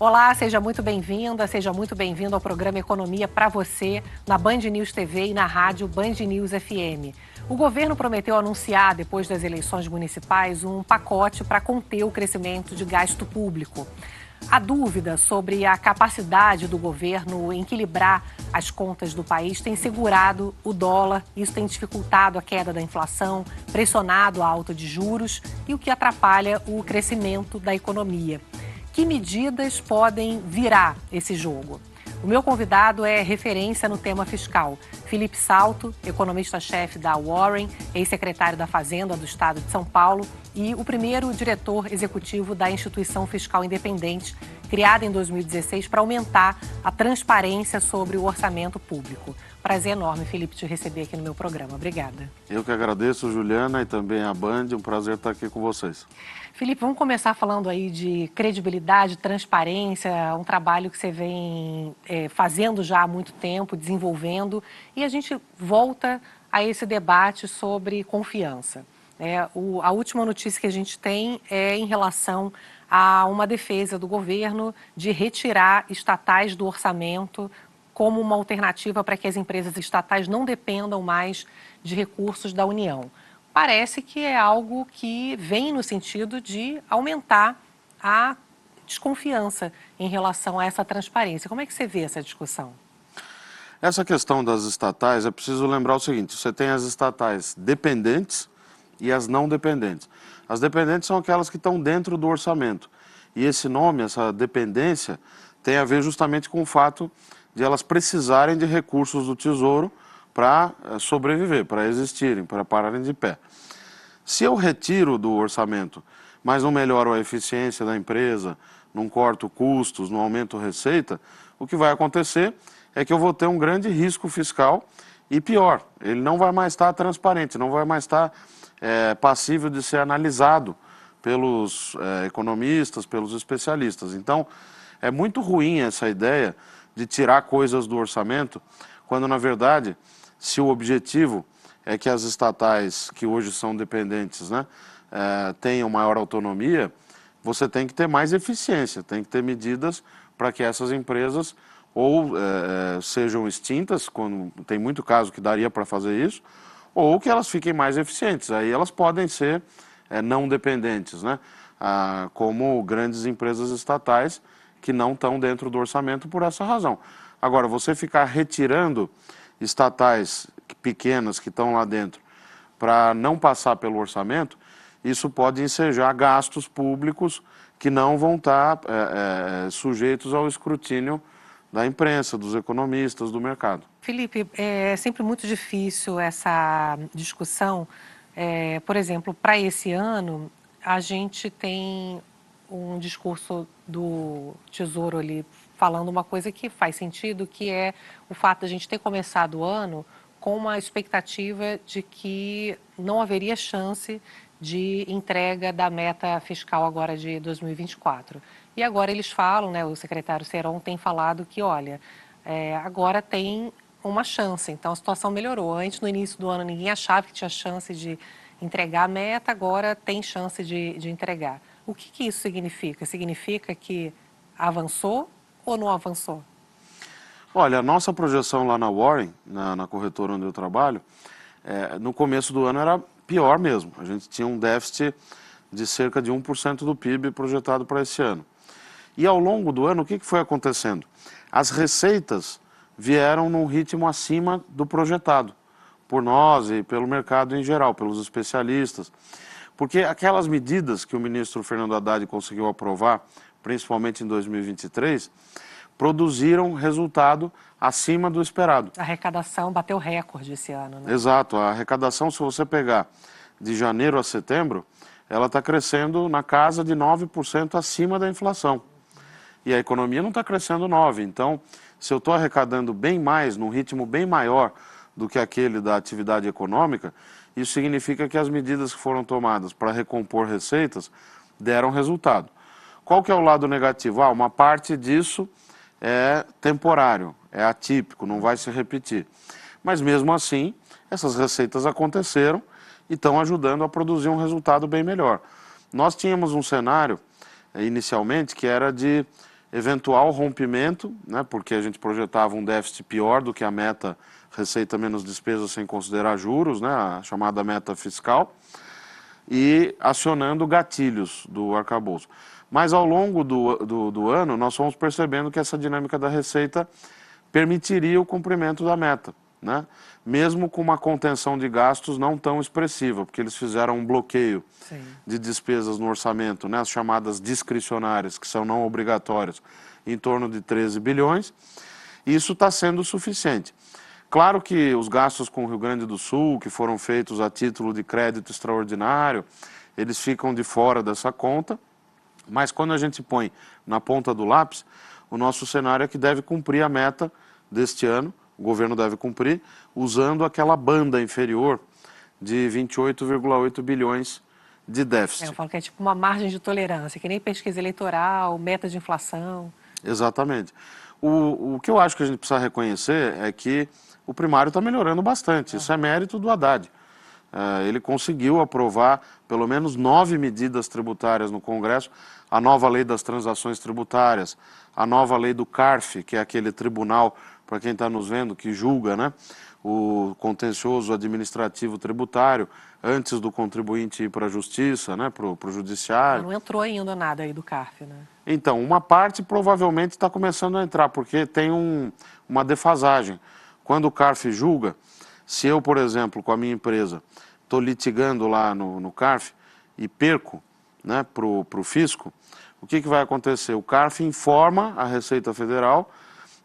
Olá, seja muito bem-vinda, seja muito bem-vindo ao programa Economia para você, na Band News TV e na rádio Band News FM. O governo prometeu anunciar, depois das eleições municipais, um pacote para conter o crescimento de gasto público. A dúvida sobre a capacidade do governo em equilibrar as contas do país tem segurado o dólar. Isso tem dificultado a queda da inflação, pressionado a alta de juros e o que atrapalha o crescimento da economia. Que medidas podem virar esse jogo? O meu convidado é referência no tema fiscal. Felipe Salto, economista-chefe da Warren, ex-secretário da Fazenda do Estado de São Paulo e o primeiro diretor executivo da Instituição Fiscal Independente, criada em 2016 para aumentar a transparência sobre o orçamento público. Prazer enorme, Felipe, te receber aqui no meu programa. Obrigada. Eu que agradeço, Juliana, e também a Band. Um prazer estar aqui com vocês. Felipe, vamos começar falando aí de credibilidade, transparência, um trabalho que você vem fazendo já há muito tempo, desenvolvendo, e a gente volta a esse debate sobre confiança. A última notícia que a gente tem é em relação a uma defesa do governo de retirar estatais do orçamento como uma alternativa para que as empresas estatais não dependam mais de recursos da União. Parece que é algo que vem no sentido de aumentar a desconfiança em relação a essa transparência. Como é que você vê essa discussão? Essa questão das estatais, é preciso lembrar o seguinte: você tem as estatais dependentes e as não dependentes. As dependentes são aquelas que estão dentro do orçamento. E esse nome, essa dependência, tem a ver justamente com o fato de elas precisarem de recursos do Tesouro para sobreviver, para existirem, para pararem de pé. Se eu retiro do orçamento, mas não melhoro a eficiência da empresa, não corto custos, não aumento receita, o que vai acontecer é que eu vou ter um grande risco fiscal e pior, ele não vai mais estar transparente, não vai mais estar passível de ser analisado pelos economistas, pelos especialistas. Então, é muito ruim essa ideia de tirar coisas do orçamento, quando na verdade, se o objetivo é que as estatais, que hoje são dependentes, tenham maior autonomia, você tem que ter mais eficiência, tem que ter medidas para que essas empresas ou sejam extintas, quando tem muito caso que daria para fazer isso, ou que elas fiquem mais eficientes. Aí elas podem ser não dependentes, como grandes empresas estatais que não estão dentro do orçamento por essa razão. Agora, você ficar retirando estatais pequenas que estão lá dentro para não passar pelo orçamento, isso pode ensejar gastos públicos que não vão estar sujeitos ao escrutínio da imprensa, dos economistas, do mercado. Felipe, é sempre muito difícil essa discussão. Por exemplo, para esse ano, a gente tem um discurso do Tesouro ali falando uma coisa que faz sentido, que é o fato de a gente ter começado o ano com uma expectativa de que não haveria chance de entrega da meta fiscal agora de 2024. E agora eles falam, o secretário Seron tem falado que, olha, agora tem uma chance, então a situação melhorou. Antes, no início do ano, ninguém achava que tinha chance de entregar a meta, agora tem chance de entregar. O que isso significa? Significa que avançou ou não avançou? Olha, a nossa projeção lá na Warren, na corretora onde eu trabalho, no começo do ano era pior mesmo. A gente tinha um déficit de cerca de 1% do PIB projetado para esse ano. E ao longo do ano, o que foi acontecendo? As receitas vieram num ritmo acima do projetado, por nós e pelo mercado em geral, pelos especialistas. Porque aquelas medidas que o ministro Fernando Haddad conseguiu aprovar, principalmente em 2023, produziram resultado acima do esperado. A arrecadação bateu recorde esse ano, Exato. A arrecadação, se você pegar de janeiro a setembro, ela está crescendo na casa de 9% acima da inflação. E a economia não está crescendo 9%. Então, se eu estou arrecadando bem mais, num ritmo bem maior do que aquele da atividade econômica, isso significa que as medidas que foram tomadas para recompor receitas deram resultado. Qual que é o lado negativo? Uma parte disso é temporário, é atípico, não vai se repetir. Mas mesmo assim, essas receitas aconteceram e estão ajudando a produzir um resultado bem melhor. Nós tínhamos um cenário, inicialmente, que era de eventual rompimento, né, porque a gente projetava um déficit pior do que a meta receita menos despesa sem considerar juros, né, a chamada meta fiscal, e acionando gatilhos do arcabouço. Mas ao longo do ano, nós fomos percebendo que essa dinâmica da receita permitiria o cumprimento da meta, né? Mesmo com uma contenção de gastos não tão expressiva, porque eles fizeram um bloqueio de despesas no orçamento, né, as chamadas discricionárias, que são não obrigatórias, em torno de 13 bilhões, e isso está sendo suficiente. Claro que os gastos com o Rio Grande do Sul, que foram feitos a título de crédito extraordinário, eles ficam de fora dessa conta, mas quando a gente põe na ponta do lápis, o nosso cenário é que deve cumprir a meta deste ano, o governo deve cumprir, usando aquela banda inferior de 28,8 bilhões de déficit. Eu falo que é tipo uma margem de tolerância, que nem pesquisa eleitoral, meta de inflação. Exatamente. O que eu acho que a gente precisa reconhecer é que o primário está melhorando bastante. Isso é mérito do Haddad. Ele conseguiu aprovar pelo menos 9 medidas tributárias no Congresso, a nova lei das transações tributárias, a nova lei do CARF, que é aquele tribunal, para quem está nos vendo, que julga, né, o contencioso administrativo tributário antes do contribuinte ir para a justiça, né, para o judiciário. Não entrou ainda nada aí do CARF, né? Então, uma parte provavelmente está começando a entrar, porque tem uma defasagem. Quando o CARF julga, se eu, por exemplo, com a minha empresa, estou litigando lá no CARF e perco, né, para o fisco, o que vai acontecer? O CARF informa a Receita Federal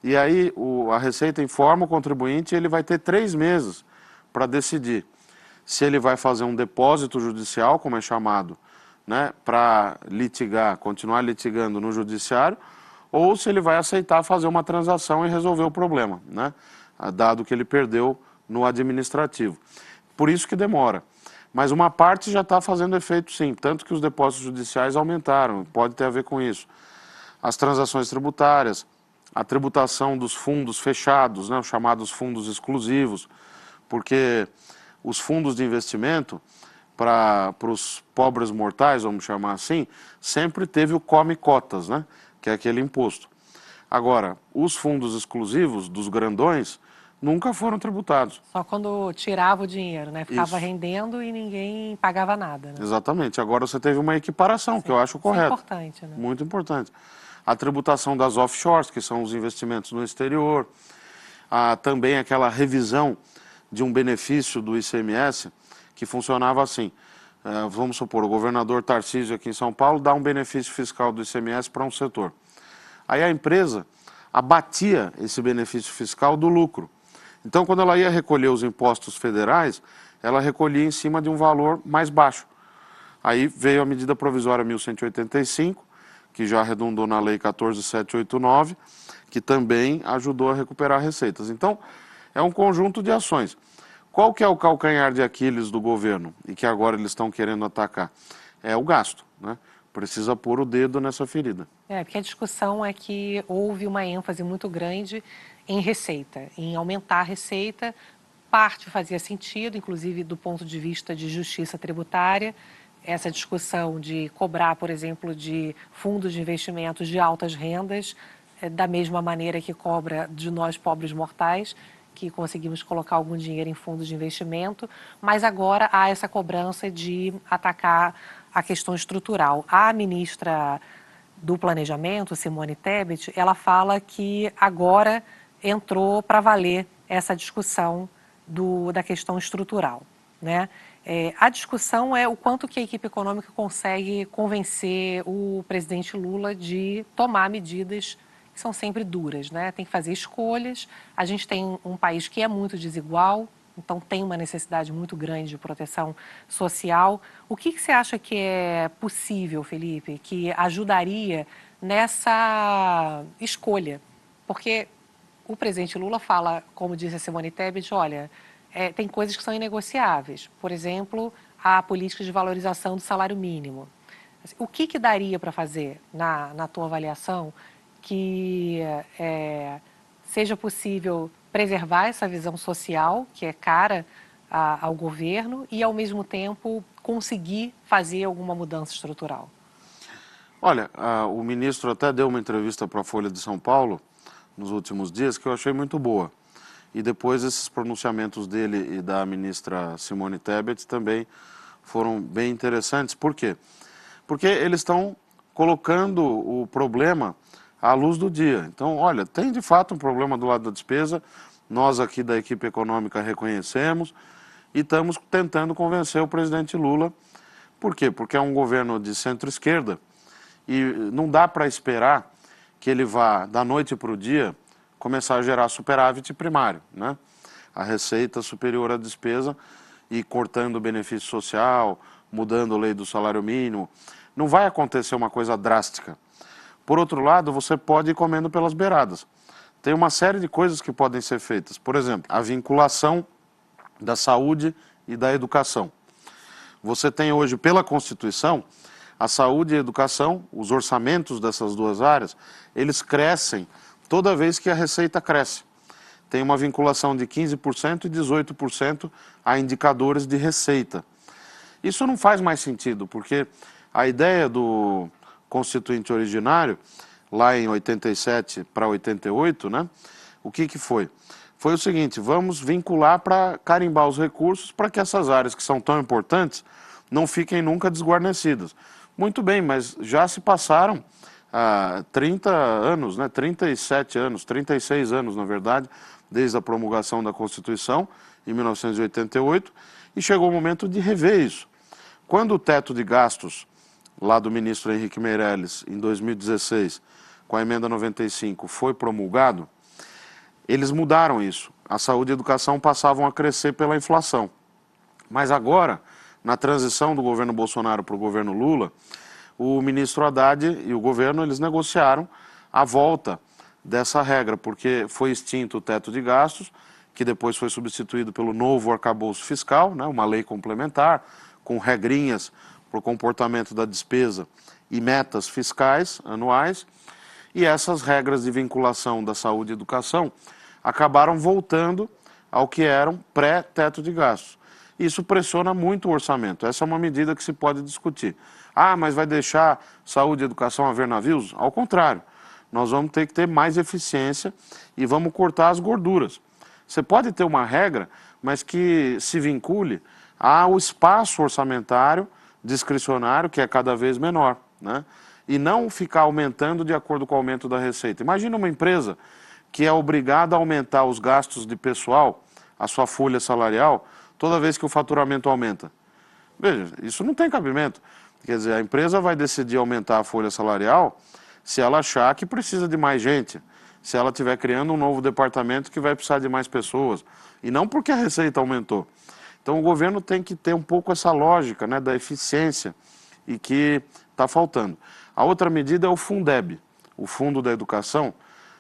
e aí a Receita informa o contribuinte e ele vai ter 3 meses para decidir se ele vai fazer um depósito judicial, como é chamado, né, para litigar, continuar litigando no judiciário, ou se ele vai aceitar fazer uma transação e resolver o problema, né, dado que ele perdeu no administrativo. Por isso que demora. Mas uma parte já está fazendo efeito sim, tanto que os depósitos judiciais aumentaram, pode ter a ver com isso. As transações tributárias, a tributação dos fundos fechados, né, os chamados fundos exclusivos, porque os fundos de investimento, para os pobres mortais, vamos chamar assim, sempre teve o come-cotas, né, que é aquele imposto. Agora, os fundos exclusivos dos grandões nunca foram tributados. Só quando tirava o dinheiro, né? Ficava rendendo e ninguém pagava nada, né? Exatamente. Agora você teve uma equiparação, que eu acho correto. Isso é importante, né? Muito importante. A tributação das offshores, que são os investimentos no exterior. Também aquela revisão de um benefício do ICMS, que funcionava assim. Vamos supor, o governador Tarcísio aqui em São Paulo dá um benefício fiscal do ICMS para um setor. Aí a empresa abatia esse benefício fiscal do lucro. Então, quando ela ia recolher os impostos federais, ela recolhia em cima de um valor mais baixo. Aí veio a medida provisória 1185, que já arredondou na lei 14789, que também ajudou a recuperar receitas. Então, é um conjunto de ações. Qual que é o calcanhar de Aquiles do governo e que agora eles estão querendo atacar? É o gasto, né? Precisa pôr o dedo nessa ferida. Porque a discussão é que houve uma ênfase muito grande em receita, em aumentar a receita. Parte fazia sentido, inclusive do ponto de vista de justiça tributária, essa discussão de cobrar, por exemplo, de fundos de investimentos de altas rendas, da mesma maneira que cobra de nós pobres mortais, que conseguimos colocar algum dinheiro em fundos de investimento, mas agora há essa cobrança de atacar a questão estrutural. A ministra do Planejamento, Simone Tebet, ela fala que agora entrou para valer essa discussão da questão estrutural, né? A discussão é o quanto que a equipe econômica consegue convencer o presidente Lula de tomar medidas que são sempre duras, né? Tem que fazer escolhas. A gente tem um país que é muito desigual, então tem uma necessidade muito grande de proteção social. O que você acha que é possível, Felipe, que ajudaria nessa escolha? Porque o presidente Lula fala, como disse a Simone Tebet, olha, tem coisas que são inegociáveis. Por exemplo, a política de valorização do salário mínimo. O que daria para fazer, na tua avaliação, que seja possível preservar essa visão social, que é cara ao governo, e, ao mesmo tempo, conseguir fazer alguma mudança estrutural? Olha, o ministro até deu uma entrevista para a Folha de São Paulo nos últimos dias que eu achei muito boa. E depois esses pronunciamentos dele e da ministra Simone Tebet também foram bem interessantes. Por quê? Porque eles estão colocando o problema à luz do dia. Então, olha, tem de fato um problema do lado da despesa, nós aqui da equipe econômica reconhecemos e estamos tentando convencer o presidente Lula. Por quê? Porque é um governo de centro-esquerda e não dá para esperar que ele vá, da noite para o dia, começar a gerar superávit primário, né? A receita superior à despesa e cortando o benefício social, mudando a lei do salário mínimo. Não vai acontecer uma coisa drástica. Por outro lado, você pode ir comendo pelas beiradas. Tem uma série de coisas que podem ser feitas. Por exemplo, a vinculação da saúde e da educação. Você tem hoje, pela Constituição, a saúde e a educação, os orçamentos dessas duas áreas, eles crescem toda vez que a receita cresce. Tem uma vinculação de 15% e 18% a indicadores de receita. Isso não faz mais sentido, porque a ideia do Constituinte originário, lá em 87 para 88, né, o que foi? Foi o seguinte, vamos vincular para carimbar os recursos para que essas áreas que são tão importantes não fiquem nunca desguarnecidas. Muito bem, mas já se passaram 30 anos, né, 37 anos, 36 anos, na verdade, desde a promulgação da Constituição, em 1988, e chegou o momento de rever isso. Quando o teto de gastos, lá do ministro Henrique Meirelles, em 2016, com a emenda 95, foi promulgado, eles mudaram isso. A saúde e a educação passavam a crescer pela inflação. Mas agora, na transição do governo Bolsonaro para o governo Lula, o ministro Haddad e o governo, eles negociaram a volta dessa regra, porque foi extinto o teto de gastos, que depois foi substituído pelo novo arcabouço fiscal, né, uma lei complementar, com regrinhas para o comportamento da despesa e metas fiscais anuais, e essas regras de vinculação da saúde e educação acabaram voltando ao que eram pré-teto de gastos. Isso pressiona muito o orçamento. Essa é uma medida que se pode discutir. Ah, mas vai deixar saúde e educação a ver navios? Ao contrário, nós vamos ter que ter mais eficiência e vamos cortar as gorduras. Você pode ter uma regra, mas que se vincule ao espaço orçamentário discricionário, que é cada vez menor, né? E não ficar aumentando de acordo com o aumento da receita. Imagina uma empresa que é obrigada a aumentar os gastos de pessoal, a sua folha salarial, toda vez que o faturamento aumenta. Veja, isso não tem cabimento. Quer dizer, a empresa vai decidir aumentar a folha salarial se ela achar que precisa de mais gente, se ela estiver criando um novo departamento que vai precisar de mais pessoas, e não porque a receita aumentou. Então o governo tem que ter um pouco essa lógica, né, da eficiência e que está faltando. A outra medida é o Fundeb, o Fundo da Educação.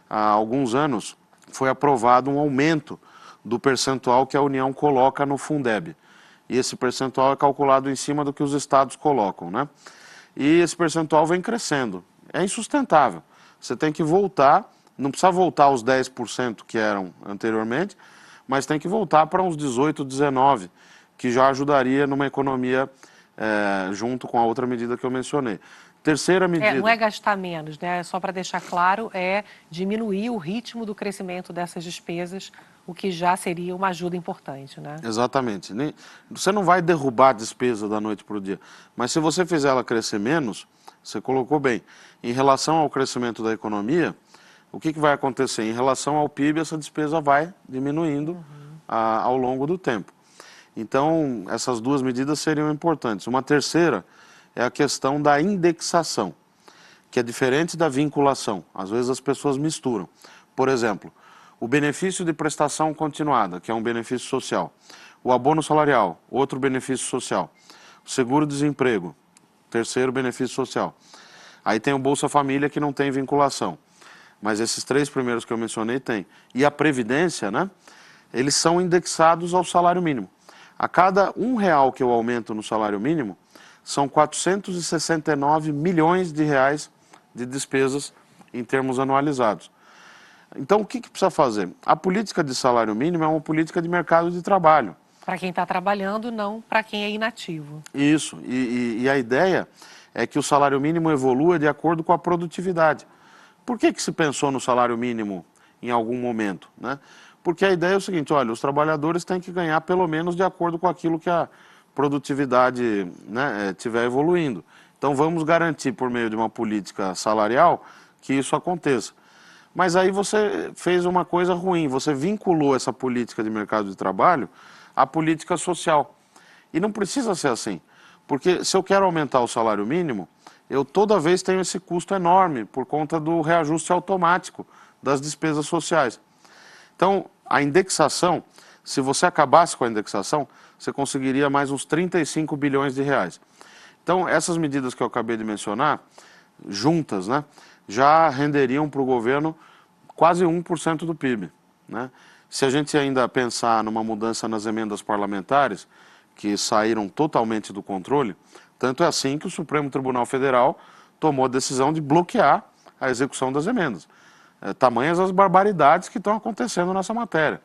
Há alguns anos foi aprovado um aumento do percentual que a União coloca no Fundeb. E esse percentual é calculado em cima do que os estados colocam, né? E esse percentual vem crescendo. É insustentável. Você tem que voltar, não precisa voltar aos 10% que eram anteriormente, mas tem que voltar para uns 18, 19, que já ajudaria numa economia junto com a outra medida que eu mencionei. Terceira medida... não é gastar menos, né? Só para deixar claro, é diminuir o ritmo do crescimento dessas despesas, o que já seria uma ajuda importante, né? Exatamente. Você não vai derrubar a despesa da noite para o dia, mas se você fizer ela crescer menos, você colocou bem. Em relação ao crescimento da economia, o que vai acontecer? Em relação ao PIB, essa despesa vai diminuindo ao longo do tempo. Então, essas duas medidas seriam importantes. Uma terceira é a questão da indexação, que é diferente da vinculação. Às vezes as pessoas misturam. Por exemplo, o benefício de prestação continuada, que é um benefício social. O abono salarial, outro benefício social. O seguro-desemprego, terceiro benefício social. Aí tem o Bolsa Família, que não tem vinculação. Mas esses três primeiros que eu mencionei tem. E a Previdência, né? Eles são indexados ao salário mínimo. A cada R$1 que eu aumento no salário mínimo, são 469 milhões de reais de despesas em termos anualizados. Então, o que precisa fazer? A política de salário mínimo é uma política de mercado de trabalho. Para quem está trabalhando, não para quem é inativo. Isso. E a ideia é que o salário mínimo evolua de acordo com a produtividade. Por que se pensou no salário mínimo em algum momento, né? Porque a ideia é o seguinte, olha, os trabalhadores têm que ganhar pelo menos de acordo com aquilo que a produtividade, né, estiver evoluindo. Então vamos garantir por meio de uma política salarial que isso aconteça. Mas aí você fez uma coisa ruim, você vinculou essa política de mercado de trabalho à política social. E não precisa ser assim, porque se eu quero aumentar o salário mínimo, eu toda vez tenho esse custo enorme por conta do reajuste automático das despesas sociais. Então, a indexação, se você acabasse com a indexação, você conseguiria mais uns 35 bilhões de reais. Então, essas medidas que eu acabei de mencionar, juntas, né, já renderiam para o governo quase 1% do PIB, né? Se a gente ainda pensar numa mudança nas emendas parlamentares, que saíram totalmente do controle, tanto é assim que o Supremo Tribunal Federal tomou a decisão de bloquear a execução das emendas. Tamanhas as barbaridades que estão acontecendo nessa matéria.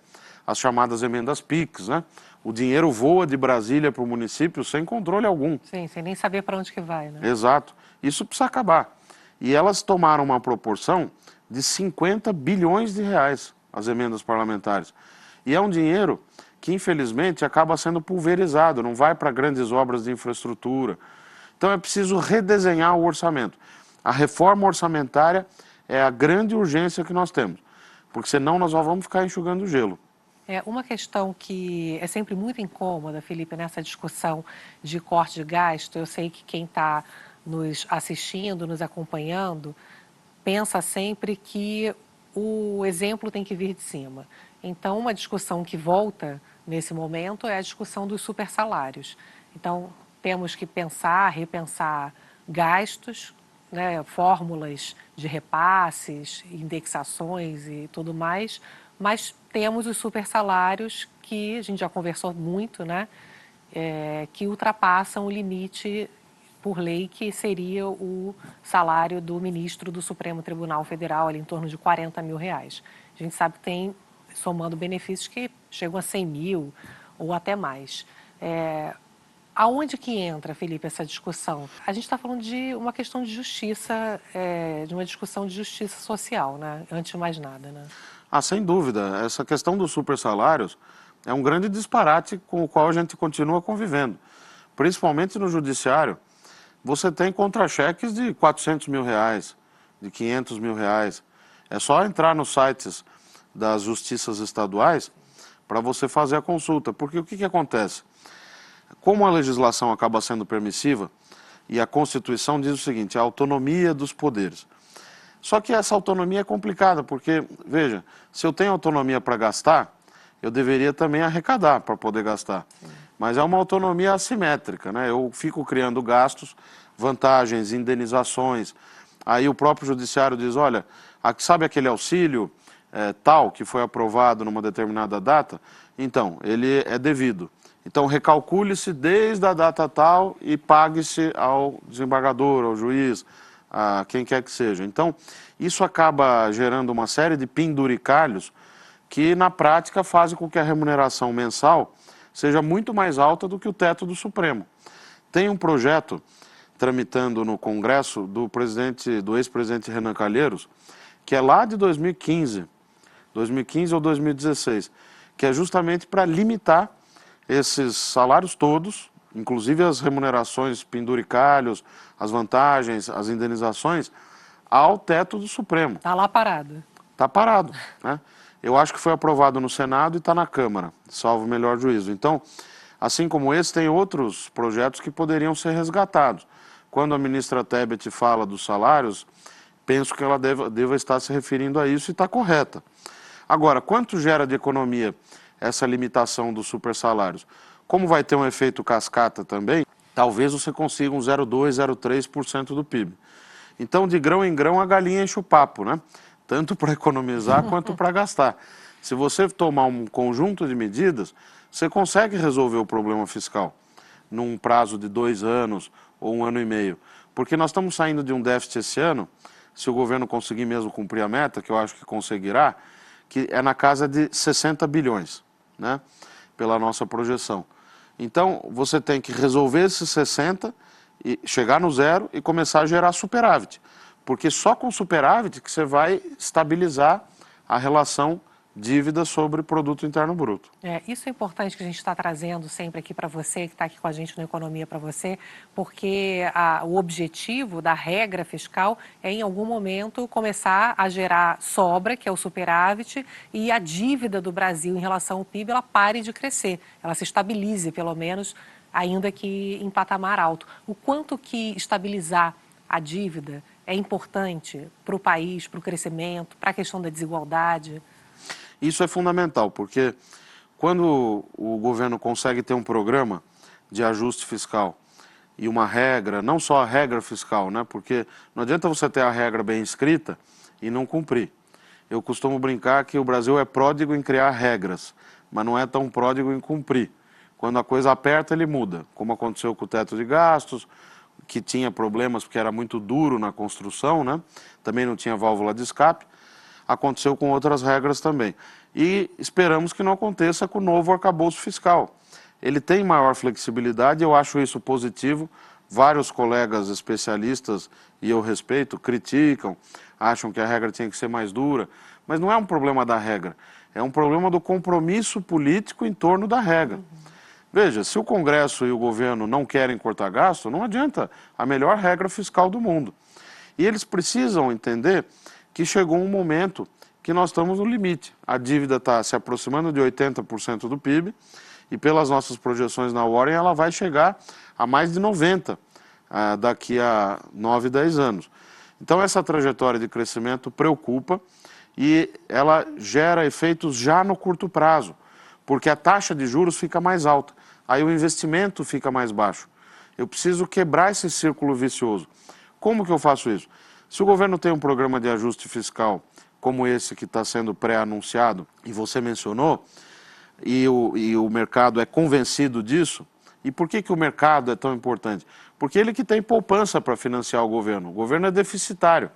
As chamadas emendas PIX, né? O dinheiro voa de Brasília para o município sem controle algum. Sim, sem nem saber para onde que vai, né? Exato. Isso precisa acabar. E elas tomaram uma proporção de 50 bilhões de reais, as emendas parlamentares. E é um dinheiro que, infelizmente, acaba sendo pulverizado, não vai para grandes obras de infraestrutura. Então é preciso redesenhar o orçamento. A reforma orçamentária é a grande urgência que nós temos, porque senão nós só vamos ficar enxugando gelo. Uma questão que é sempre muito incômoda, Felipe, nessa discussão de corte de gasto, eu sei que quem está nos assistindo, nos acompanhando, pensa sempre que o exemplo tem que vir de cima. Então, uma discussão que volta nesse momento é a discussão dos supersalários. Então, temos que pensar, repensar gastos, né, fórmulas de repasses, indexações e tudo mais, mas temos os supersalários que a gente já conversou muito, né, que ultrapassam o limite por lei, que seria o salário do ministro do Supremo Tribunal Federal, ali em torno de 40 mil reais. A gente sabe que tem, somando benefícios, que chegam a 100 mil ou até mais. Aonde que entra, Felipe, essa discussão? A gente está falando de uma questão de justiça, de uma discussão de justiça social, né? Antes de mais nada, né? Sem dúvida. Essa questão dos supersalários é um grande disparate com o qual a gente continua convivendo. Principalmente no judiciário, você tem contra-cheques de 400 mil reais, de 500 mil reais. É só entrar nos sites das justiças estaduais para você fazer a consulta. Porque o que acontece? Como a legislação acaba sendo permissiva, e a Constituição diz o seguinte, a autonomia dos poderes. Só que essa autonomia é complicada, porque, veja, se eu tenho autonomia para gastar, eu deveria também arrecadar para poder gastar. Mas é uma autonomia assimétrica, né? Eu fico criando gastos, vantagens, indenizações. Aí o próprio judiciário diz, olha, sabe aquele auxílio tal que foi aprovado numa determinada data? Então, ele é devido. Então, recalcule-se desde a data tal e pague-se ao desembargador, ao juiz, a quem quer que seja. Então, isso acaba gerando uma série de penduricalhos que, na prática, fazem com que a remuneração mensal seja muito mais alta do que o teto do Supremo. Tem um projeto tramitando no Congresso do ex-presidente Renan Calheiros, que é lá de 2015 ou 2016, que é justamente para limitar esses salários todos, inclusive as remunerações penduricalhos, as vantagens, as indenizações, ao teto do Supremo. Está lá parado. Está parado, né? Eu acho que foi aprovado no Senado e está na Câmara, salvo o melhor juízo. Então, assim como esse, tem outros projetos que poderiam ser resgatados. Quando a ministra Tebet fala dos salários, penso que ela deva estar se referindo a isso e está correta. Agora, quanto gera de economia essa limitação dos supersalários? Como vai ter um efeito cascata também, talvez você consiga um 0,2%, 0,3% do PIB. Então, de grão em grão, a galinha enche o papo, né? Tanto para economizar quanto para gastar. Se você tomar um conjunto de medidas, você consegue resolver o problema fiscal num prazo de 2 anos ou 1 ano e meio. Porque nós estamos saindo de um déficit esse ano, se o governo conseguir mesmo cumprir a meta, que eu acho que conseguirá, que é na casa de 60 bilhões, né? Pela nossa projeção. Então, você tem que resolver esses 60 e chegar no zero e começar a gerar superávit. Porque só com superávit que você vai estabilizar a relação dívida sobre produto interno bruto. Isso é importante que a gente está trazendo sempre aqui para você, que está aqui com a gente no Economia para Você, porque o objetivo da regra fiscal é, em algum momento, começar a gerar sobra, que é o superávit, e a dívida do Brasil em relação ao PIB, ela pare de crescer, ela se estabilize, pelo menos, ainda que em patamar alto. O quanto que estabilizar a dívida é importante para o país, para o crescimento, para a questão da desigualdade? Isso é fundamental, porque quando o governo consegue ter um programa de ajuste fiscal e uma regra, não só a regra fiscal, né? Porque não adianta você ter a regra bem escrita e não cumprir. Eu costumo brincar que o Brasil é pródigo em criar regras, mas não é tão pródigo em cumprir. Quando a coisa aperta, ele muda, como aconteceu com o teto de gastos, que tinha problemas porque era muito duro na construção, né? Também não tinha válvula de escape. Aconteceu com outras regras também. E esperamos que não aconteça com o novo arcabouço fiscal. Ele tem maior flexibilidade, eu acho isso positivo. Vários colegas especialistas, e eu respeito, criticam, acham que a regra tinha que ser mais dura. Mas não é um problema da regra, é um problema do compromisso político em torno da regra. Veja, se o Congresso e o governo não querem cortar gasto, não adianta a melhor regra fiscal do mundo. E eles precisam entender que chegou um momento que nós estamos no limite. A dívida está se aproximando de 80% do PIB e pelas nossas projeções na Warren ela vai chegar a mais de 90% daqui a 9, 10 anos. Então essa trajetória de crescimento preocupa e ela gera efeitos já no curto prazo, porque a taxa de juros fica mais alta, aí o investimento fica mais baixo. Eu preciso quebrar esse círculo vicioso. Como que eu faço isso? Se o governo tem um programa de ajuste fiscal como esse que está sendo pré-anunciado, e você mencionou, e o mercado é convencido disso, e por que o mercado é tão importante? Porque ele que tem poupança para financiar o governo é deficitário.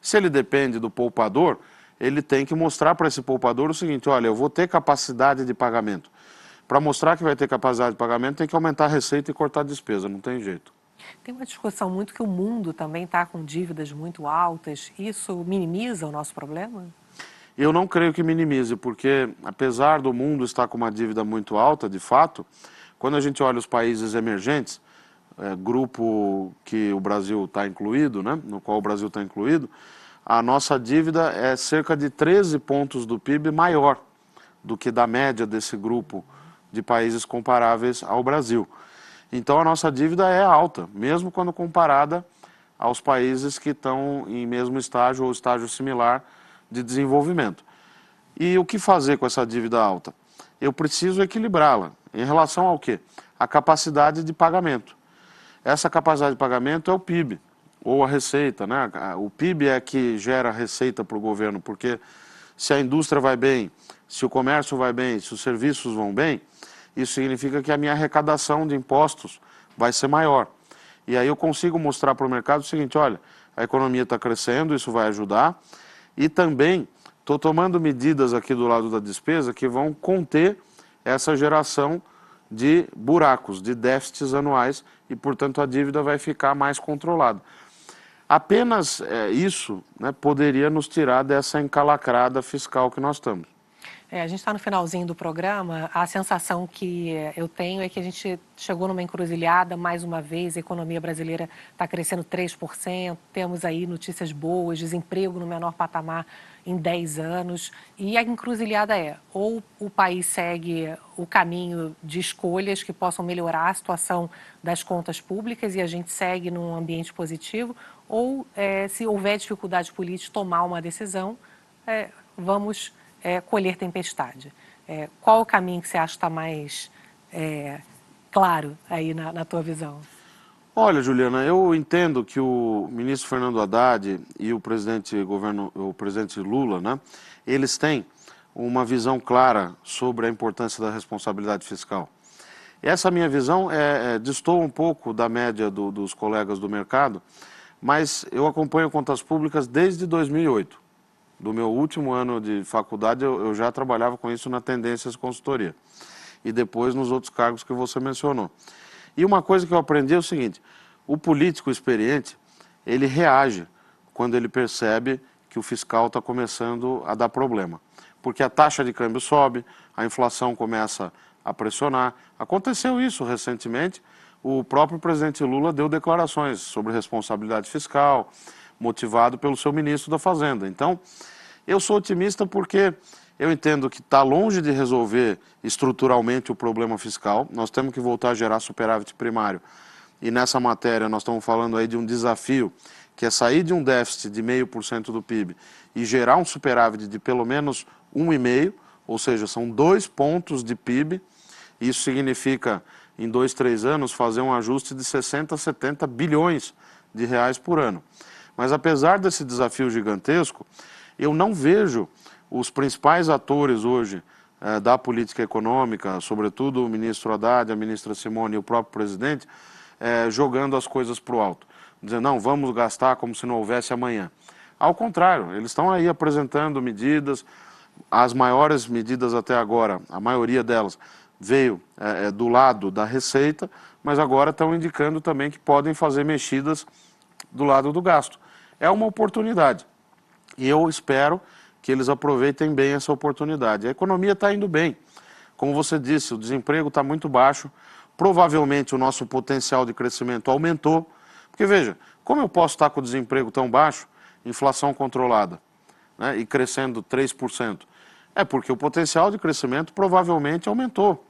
Se ele depende do poupador, ele tem que mostrar para esse poupador o seguinte, olha, eu vou ter capacidade de pagamento. Para mostrar que vai ter capacidade de pagamento, tem que aumentar a receita e cortar a despesa, não tem jeito. Tem uma discussão muito que o mundo também está com dívidas muito altas. Isso minimiza o nosso problema? Eu não creio que minimize, porque apesar do mundo estar com uma dívida muito alta, de fato, quando a gente olha os países emergentes, grupo que o Brasil está incluído, né, no qual o Brasil está incluído, a nossa dívida é cerca de 13 pontos do PIB maior do que da média desse grupo de países comparáveis ao Brasil. Então a nossa dívida é alta, mesmo quando comparada aos países que estão em mesmo estágio ou estágio similar de desenvolvimento. E o que fazer com essa dívida alta? Eu preciso equilibrá-la. Em relação ao quê? A capacidade de pagamento. Essa capacidade de pagamento é o PIB, ou a receita, né? O PIB é que gera receita para o governo, porque se a indústria vai bem, se o comércio vai bem, se os serviços vão bem, isso significa que a minha arrecadação de impostos vai ser maior. E aí eu consigo mostrar para o mercado o seguinte, olha, a economia está crescendo, isso vai ajudar, e também estou tomando medidas aqui do lado da despesa que vão conter essa geração de buracos, de déficits anuais, e portanto a dívida vai ficar mais controlada. Apenas isso, né, poderia nos tirar dessa encalacrada fiscal que nós estamos. A gente está no finalzinho do programa, a sensação que eu tenho é que a gente chegou numa encruzilhada, mais uma vez, a economia brasileira está crescendo 3%, temos aí notícias boas, desemprego no menor patamar em 10 anos, e a encruzilhada é, ou o país segue o caminho de escolhas que possam melhorar a situação das contas públicas e a gente segue num ambiente positivo, ou se houver dificuldade política, tomar uma decisão, vamos colher tempestade. Qual o caminho que você acha que está mais claro aí na tua visão? Olha, Juliana, eu entendo que o ministro Fernando Haddad e o presidente Lula, né, eles têm uma visão clara sobre a importância da responsabilidade fiscal. Essa minha visão destoa um pouco da média dos colegas do mercado, mas eu acompanho contas públicas desde 2008. Do meu último ano de faculdade, eu já trabalhava com isso na Tendências Consultoria. E depois nos outros cargos que você mencionou. E uma coisa que eu aprendi é o seguinte, O político experiente, ele reage quando ele percebe que o fiscal está começando a dar problema. Porque a taxa de câmbio sobe, a inflação começa a pressionar. Aconteceu isso recentemente, o próprio presidente Lula deu declarações sobre responsabilidade fiscal, motivado pelo seu ministro da Fazenda. Então, eu sou otimista porque eu entendo que está longe de resolver estruturalmente o problema fiscal. Nós temos que voltar a gerar superávit primário. E nessa matéria nós estamos falando aí de um desafio, que é sair de um déficit de 0,5% do PIB e gerar um superávit de pelo menos 1,5%, ou seja, são 2 pontos de PIB. Isso significa, em 2, 3 anos, fazer um ajuste de 60, 70 bilhões de reais por ano. Mas apesar desse desafio gigantesco, eu não vejo os principais atores hoje da política econômica, sobretudo o ministro Haddad, a ministra Simone e o próprio presidente, jogando as coisas para o alto. Dizendo, não, vamos gastar como se não houvesse amanhã. Ao contrário, eles estão aí apresentando medidas, as maiores medidas até agora, a maioria delas veio do lado da receita, mas agora estão indicando também que podem fazer mexidas do lado do gasto. É uma oportunidade e eu espero que eles aproveitem bem essa oportunidade. A economia está indo bem. Como você disse, o desemprego está muito baixo, provavelmente o nosso potencial de crescimento aumentou, porque veja, como eu posso estar com o desemprego tão baixo, inflação controlada, né, e crescendo 3%? É porque o potencial de crescimento provavelmente aumentou.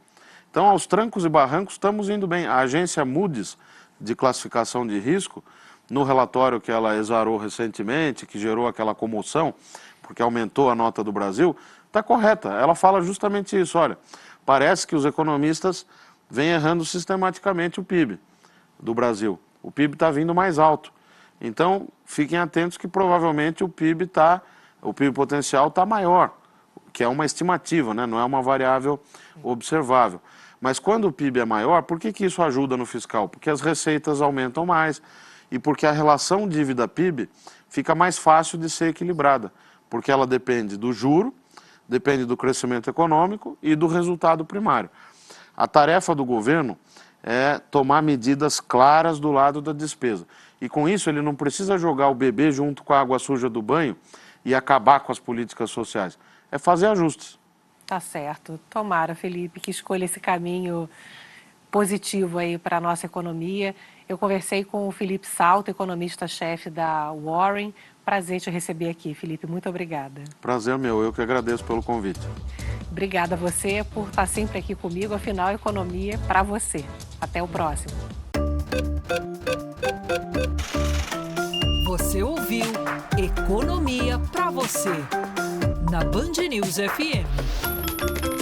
Então, aos trancos e barrancos, estamos indo bem. A agência Moody's, de classificação de risco, no relatório que ela exarou recentemente, que gerou aquela comoção, porque aumentou a nota do Brasil, está correta. Ela fala justamente isso. Olha, parece que os economistas vêm errando sistematicamente o PIB do Brasil. O PIB está vindo mais alto. Então, fiquem atentos que provavelmente o PIB potencial está maior, que é uma estimativa, né? Não é uma variável observável. Mas quando o PIB é maior, por que isso ajuda no fiscal? Porque as receitas aumentam mais e porque a relação dívida-PIB fica mais fácil de ser equilibrada, porque ela depende do juro, depende do crescimento econômico e do resultado primário. A tarefa do governo é tomar medidas claras do lado da despesa. E com isso ele não precisa jogar o bebê junto com a água suja do banho e acabar com as políticas sociais. É fazer ajustes. Tá certo. Tomara, Felipe, que escolha esse caminho positivo aí para a nossa economia. Eu conversei com o Felipe Salto, economista-chefe da Warren. Prazer te receber aqui, Felipe. Muito obrigada. Prazer meu, eu que agradeço pelo convite. Obrigada a você por estar sempre aqui comigo. Afinal, economia é para você. Até o próximo. Você ouviu Economia para você, na Band News FM.